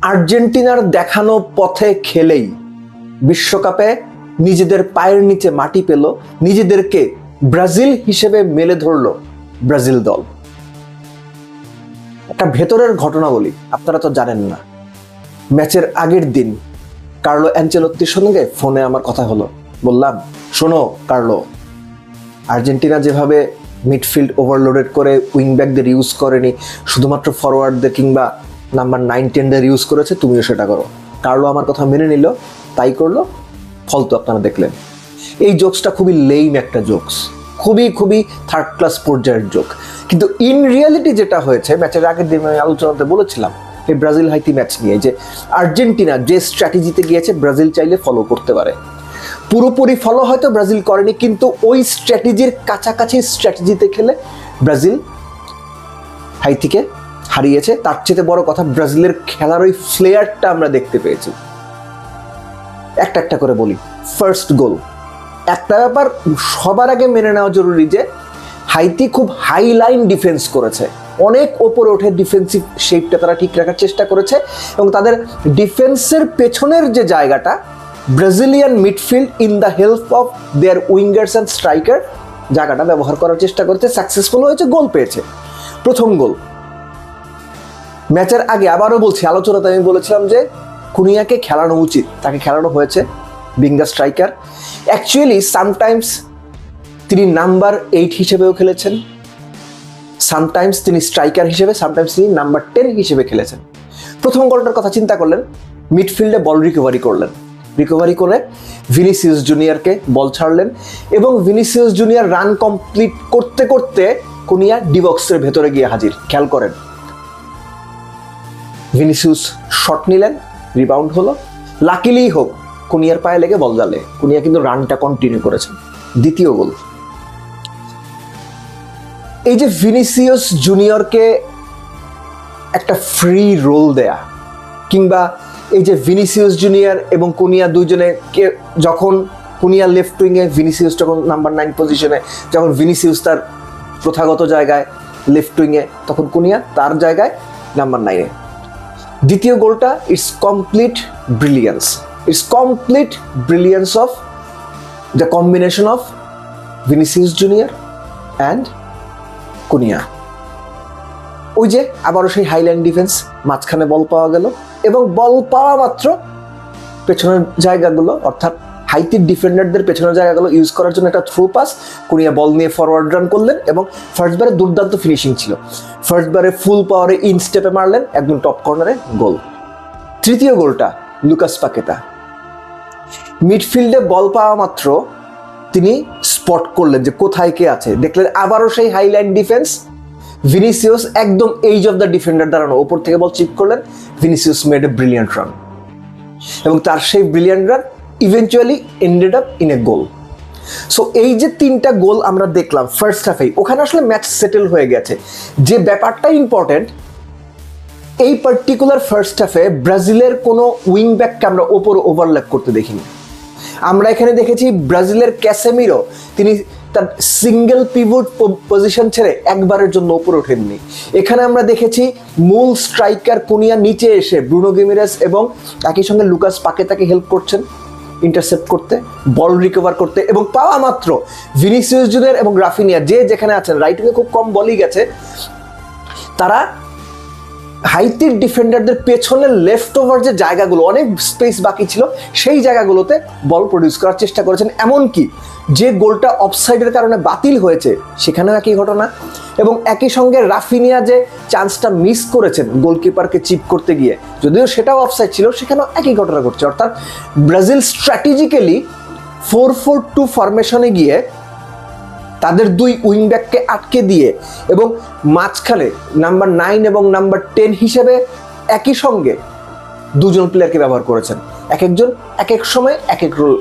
আর্জেন্টিনার দেখানো পথে খেলেই বিশ্বকাপে নিজেদের পায়ের নিচে মাটি পেল, নিজেদেরকে ব্রাজিল হিসেবে মেলে ধরলো ব্রাজিল দল। একটা ভেতরের ঘটনা বলি, আপনারা তো জানেন না। ম্যাচের আগের দিন কার্লো অ্যানচেলত্তির সঙ্গে ফোনে আমার কথা হলো। বললাম, শোনো কার্লো, আর্জেন্টিনা যেভাবে মিডফিল্ড ওভারলোডেড করে উইংব্যাকদের ইউজ করেনি, শুধুমাত্র ফরওয়ার্ডদের কিংবা নাম্বার 9-10দের ইউজ করেছে, তুমিও সেটা করো। কার্লো আমার কথা মেনে নিল, তাই করলো, ফল তো আপনারা দেখলেন। এই জোকসটা খুবই লেইম একটা জোকস, খুবই থার্ড ক্লাস পর্যায়ের জোক। কিন্তু ইন রিয়ালিটি যেটা হয়েছে, ম্যাচের আগের দিন আমি আলোচনাতে বলেছিলাম এই ব্রাজিল হাইতি ম্যাচ নিয়ে, যে আর্জেন্টিনা যে স্ট্র্যাটেজিতে গিয়েছে ব্রাজিল চাইলে ফলো করতে পারে। পুরোপুরি ফলো হয়তো ব্রাজিল করেনি, কিন্তু ওই স্ট্র্যাটেজির কাছাকাছি স্ট্র্যাটেজিতে খেলে ব্রাজিল হাইতিকে হারিয়েছে। তার চেয়ে বড় কথা, ব্রাজিলের খেলার ওই ফ্লেয়ারটা আমরা দেখতে পেয়েছি। একটা করে বলি। ফার্স্ট গোল, একটা ব্যাপার সবার আগে মেনে নেওয়া জরুরি যে হাইতি খুব হাই লাইন ডিফেন্স করেছে, অনেক ওপরে ওঠে ডিফেন্সিভ শেপটা তারা ঠিক রাখার চেষ্টা করেছে, এবং তাদের ডিফেন্সের পেছনের যে জায়গাটা, Brazilian midfield in the help of their উইঙ্গার্স and striker জায়গাটা ব্যবহার করার চেষ্টা করেছে, সাকসেসফুল হয়েছে, গোল পেয়েছে। প্রথম গোল। ম্যাচের আগে আবারও বলছি, আলোচনাতে আমি বলেছিলাম যে কুনিয়াকে খেলানো উচিত, তাকে খেলানো হয়েছে, being the striker. Actually sometimes তিনি নাম্বার 8 হিসেবেও খেলেছেন, সামটাইমস তিনি স্ট্রাইকার হিসেবে, সামটাইমস তিনি নাম্বার 10 হিসেবে খেলেছেন। প্রথম গোলটার কথা চিন্তা করলেন, মিডফিল্ডে বল রিকভারি করে ভিনিসিয়াস জুনিয়রকে বল ছাড়লেন, এবং ভিনিসিয়াস জুনিয়র রান কমপ্লিট করতে করতে কুনিয়া ডিবক্সের ভেতরে গিয়ে হাজির। খেয়াল করেন, ভিনিসিয়াস শট নিলেন, রিবাউন্ড হলো, লাকিলি হোক কুনিয়ার পায়ে লেগে বল জালে, কুনিয়া কিন্তু রানটা কন্টিনিউ করেছেন। দ্বিতীয় গোল, এই যে ভিনিসিয়াস জুনিয়রকে একটা ফ্রি রোল দেয়া, কিংবা এই যে ভিনিসিয়াস জুনিয়র এবং কুনিয়া দুইজনে যখন কুনিয়া লেফট উইংয়ে, ভিনিসিয়াস যখন নাম্বার 9 পজিশনে, যখন ভিনিসিয়াস তার প্রথাগত জায়গায় লেফট উইংয়ে, তখন কুনিয়া তার জায়গায় নাম্বার 9-এ। দ্বিতীয় গোলটা, it's complete brilliance of the combination of Vinicius junior and Cunha. ওই যে আবারও সেই হাইলাইন ডিফেন্স, মাঝখানে বল পাওয়া গেল, এবং বল পাওয়া মাত্র পেছনের জায়গাগুলো, অর্থাৎ হাইতির ডিফেন্ডারদের পেছনের জায়গাগুলো ইউজ করার জন্য একটা থ্রু পাস, কুনিয়া বল নিয়ে ফরওয়ার্ড রান করলেন, এবং ফার্স্ট বারে দুর্দান্ত ফিনিশিং ছিল। ফার্স্ট বারে ফুল পাওয়ারে ইন স্টেপে মারলেন, একদম টপ কর্নারে গোল। তৃতীয় গোলটা, লুকাস পাকেতা মিডফিল্ডে বল পাওয়া মাত্র তিনি স্পট করলেন যে কোথায় কে আছে, দেখলেন আবারও সেই হাইলাইন ডিফেন্স, ভিনিসিয়াস একদম এজ অফ দ্য ডিফেন্ডার দাঁড়ানো, ওপর থেকে বল চিপ করলেন, Vinicius made a brilliant run, এবং তার সেই brilliant run eventually ended up in a goal. So এই যে 3টা গোল আমরা দেখলাম ফার্স্ট হাফেই, ওখানে আসলে ম্যাচ সেটেল হয়ে গেছে। যে ব্যাপারটা ইম্পর্টেন্ট, এই পার্টিকুলার ফার্স্ট হাফে ব্রাজিলের কোনো উইং ব্যাককে আমরা ওপর ওভারল্যাপ করতে দেখিনি। আমরা এখানে দেখেছি ব্রাজিলের ক্যাসেমিরো, তিনি তার সিঙ্গেল পিভট পজিশন ছেড়ে একবারের জন্য উপরে ওঠেননি। এখানে আমরা দেখেছি মূল স্ট্রাইকার কুনিয়া নিচে এসে ব্রুনো গিমেরেস এবং একই সঙ্গে লুকাস পাকেতাকে হেল্প করছেন ইন্টারসেপ্ট করতে, বল রিকভার করতে, এবং পাওয়া মাত্র ভিনিসিয়াস জুনিয়র এবং রাফিনিয়া যে যেখানে আছেন, রাইট উইংয়ে খুব কম বলই গেছে, তারা হাইতির ডিফেন্ডারদের পেছনের লেফট ওভার যে জায়গাগুলো, অনেক স্পেস বাকি ছিল, সেই জায়গাগুলোতে বল প্রডিউস করার চেষ্টা করেছেন। এমনকি যে গোলটা অফসাইডের কারণে বাতিল হয়েছে, সেখানেও একই ঘটনা, এবং একই সঙ্গে রাফিনিয়া যে চান্সটা মিস করেছেন গোলকিপারকে চিপ করতে গিয়ে, যদিও সেটাও অফসাইড ছিল, সেখানেও একই ঘটনা ঘটছে। অর্থাৎ ব্রাজিল স্ট্র্যাটেজিক্যালি 4-4-2 ফরমেশনে গিয়ে তাদের 2 উইংব্যাককে আটকে দিয়ে, এবং মাঝখানে নাম্বার 9 এবং নাম্বার 10 হিসেবে একই সঙ্গে 2জন প্লেয়ারকে ব্যবহার করেছেন, এক একজন এক এক সময় এক এক রোল